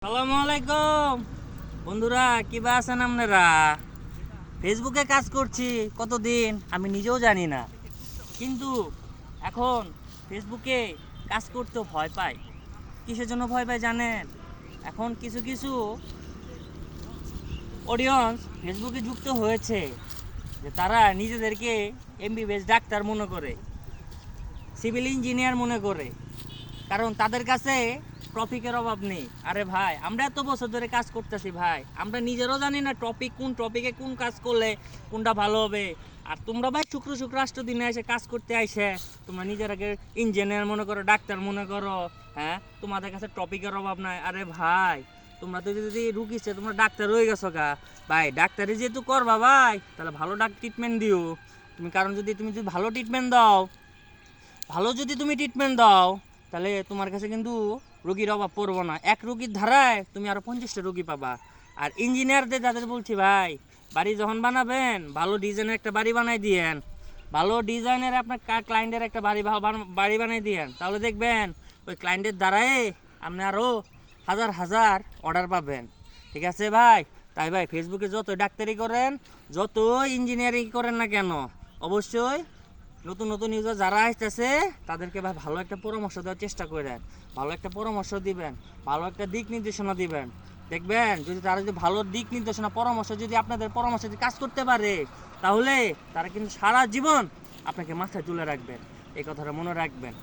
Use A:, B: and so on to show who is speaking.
A: সালামু আলাইকুম বন্ধুরা, কিবা আছেন আপনারা? ফেসবুকে কাজ করছি কতদিন আমি নিজেও জানি না, কিন্তু এখন ফেসবুকে কাজ করতেও ভয় পাই। কিসের জন্য ভয় পাই জানেন? এখন কিছু কিছু অডিয়েন্স ফেসবুকে যুক্ত হয়েছে যে তারা নিজেদেরকে এমবিবিএস ডাক্তার মনে করে, সিভিল ইঞ্জিনিয়ার মনে করে, কারণ তাদের কাছে টপিকের অভাব নেই। আরে ভাই, আমরা এত বছর ধরে কাজ করতেছি ভাই, আমরা নিজেরও জানি না কোন টপিকে কোন কাজ করলে কোনটা ভালো হবে। আর তোমরা ভাই শুক্র শুক্র রাষ্ট্র দিনে এসে কাজ করতে আইসে তোমরা নিজেরাকে ইঞ্জিনিয়ার মনে করো, ডাক্তার মনে করো। হ্যাঁ, তোমাদের কাছে টপিকের অভাব নাই। আরে ভাই, তোমরা তো যদি রুগীছে তোমরা ডাক্তার হয়ে গেছো গা ভাই, ডাক্তারি যেহেতু করবা ভাই, তাহলে ভালো ট্রিটমেন্ট দিও তুমি। কারণ তুমি যদি ভালো ট্রিটমেন্ট দাও, তাহলে তোমার কাছে কিন্তু রোগীর অভাব পড়বো না। এক রোগীর ধারায় তুমি আরো 50টা রোগী পাবা। আর ইঞ্জিনিয়ারদের যাদের বলছি ভাই, বাড়ি যখন বানাবেন ভালো ডিজাইনের একটা বাড়ি বানাই দিয়েন, ভালো ডিজাইনের আপনার ক্লায়েন্টের একটা বাড়ি বানাই দিয়েন, তাহলে দেখবেন ওই ক্লায়েন্টের দ্বারাই আপনি আরও হাজার হাজার অর্ডার পাবেন। ঠিক আছে ভাই? তাই ভাই, ফেসবুকে যত ডাক্তারি করেন, যত ইঞ্জিনিয়ারিং করেন না কেন, অবশ্যই নতুন নতুন ইউজার যারা আসতেছে তাদেরকে ভাই ভালো একটা পরামর্শ দেওয়ার চেষ্টা করেন, ভালো একটা পরামর্শ দিবেন, ভালো একটা দিক নির্দেশনা দিবেন। দেখবেন তারা যদি ভালো দিক নির্দেশনা পরামর্শ যদি আপনাদের পরামর্শ যদি কাজ করতে পারে, তাহলে তারা কিন্তু সারা জীবন আপনাকে মাথায় তুলে রাখবেন। এই কথাটা মনে রাখবেন।